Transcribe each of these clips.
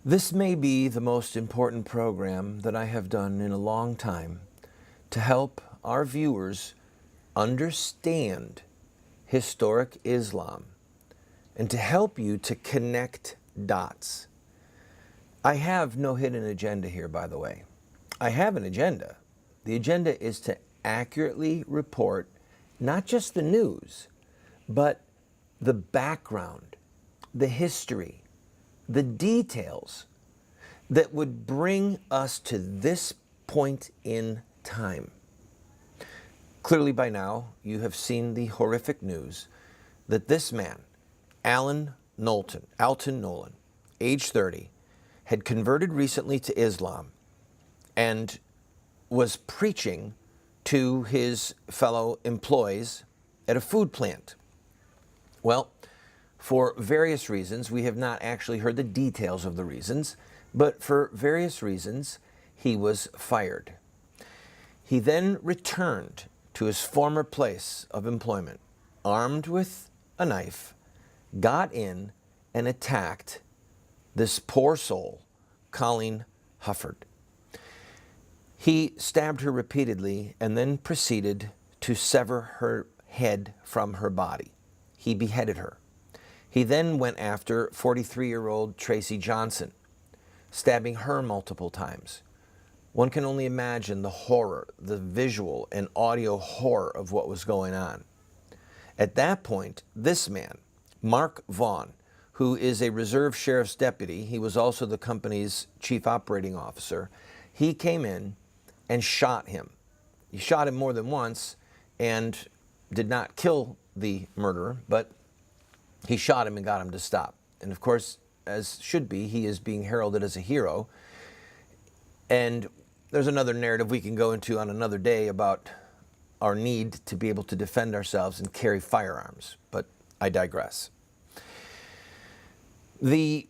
This may be the most important program that I have done in a long time to help our viewers understand historic Islam and to help you to connect dots. I have no hidden agenda here, by the way. I have an agenda. The agenda is to accurately report not just the news, but the background, the history, the details that would bring us to this point in time. Clearly by now, you have seen the horrific news that this man, Alton Nolan, age 30, had converted recently to Islam and was preaching to his fellow employees at a food plant. Well, for various reasons, we have not actually heard the details of the reasons, but for various reasons, he was fired. He then returned to his former place of employment, armed with a knife, got in and attacked this poor soul, Colleen Hufford. He stabbed her repeatedly and then proceeded to sever her head from her body. He beheaded her. He then went after 43-year-old Tracy Johnson, stabbing her multiple times. One can only imagine the horror, the visual and audio horror of what was going on. At that point, this man, Mark Vaughn, who is a reserve sheriff's deputy, he was also the company's chief operating officer, he came in and shot him. He shot him more than once and did not kill the murderer, but he shot him and got him to stop. And of course, as should be, he is being heralded as a hero. And there's another narrative we can go into on another day about our need to be able to defend ourselves and carry firearms, but I digress. The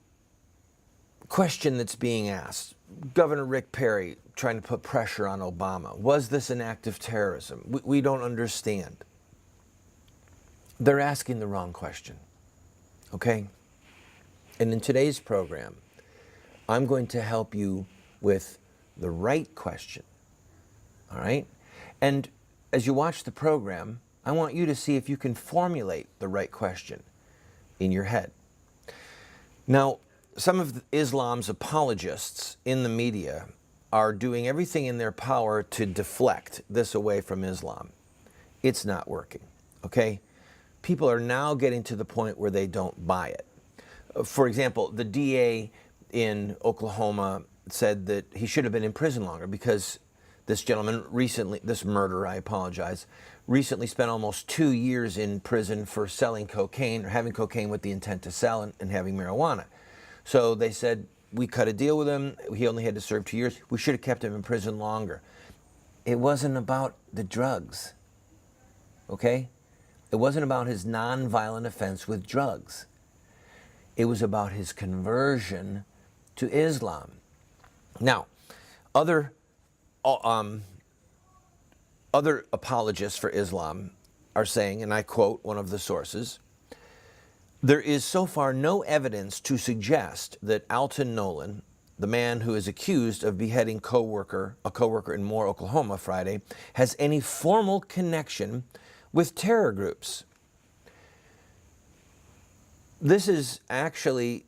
question that's being asked, Governor Rick Perry trying to put pressure on Obama, was this an act of terrorism? We don't understand. They're asking the wrong question, okay? And in today's program, I'm going to help you with the right question, all right? And as you watch the program, I want you to see if you can formulate the right question in your head. Now, some of Islam's apologists in the media are doing everything in their power to deflect this away from Islam. It's not working, okay? People are now getting to the point where they don't buy it. For example, the DA in Oklahoma said that he should have been in prison longer because this gentleman recently, this murderer, I apologize, recently spent almost 2 years in prison for selling cocaine or having cocaine with the intent to sell and having marijuana. So they said, we cut a deal with him. He only had to serve 2 years. We should have kept him in prison longer. It wasn't about the drugs, okay? It wasn't about his nonviolent offense with drugs. It was about his conversion to Islam. Now, other apologists for Islam are saying, and I quote one of the sources, there is so far no evidence to suggest that Alton Nolan, the man who is accused of beheading a co-worker in Moore, Oklahoma Friday, has any formal connection with terror groups. This is actually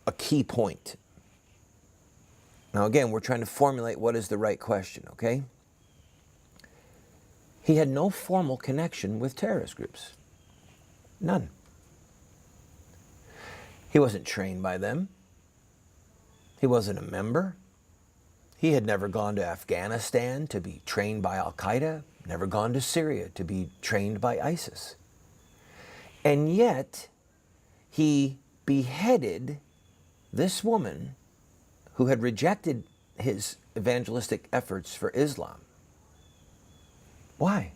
a key point. Now again, we're trying to formulate what is the right question, okay? He had no formal connection with terrorist groups. None. He wasn't trained by them. He wasn't a member. He had never gone to Afghanistan to be trained by Al-Qaeda, never gone to Syria to be trained by ISIS. And yet, he beheaded this woman who had rejected his evangelistic efforts for Islam. Why?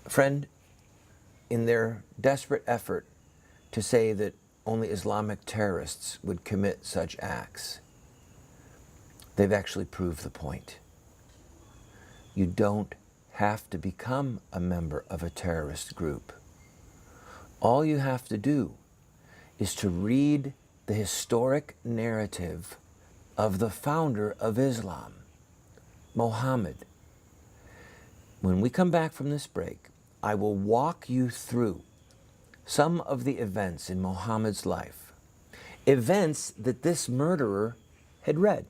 Friend, in their desperate effort to say that only Islamic terrorists would commit such acts, they've actually proved the point. You don't have to become a member of a terrorist group. All you have to do is to read the historic narrative of the founder of Islam, Muhammad. When we come back from this break, I will walk you through some of the events in Muhammad's life, events that this murderer had read,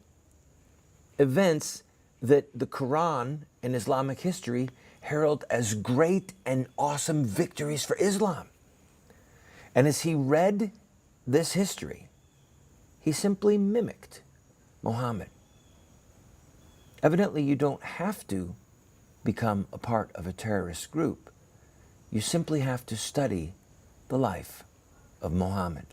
events that the Quran and Islamic history herald as great and awesome victories for Islam. And as he read this history, he simply mimicked Muhammad. Evidently, you don't have to become a part of a terrorist group. You simply have to study the life of Muhammad.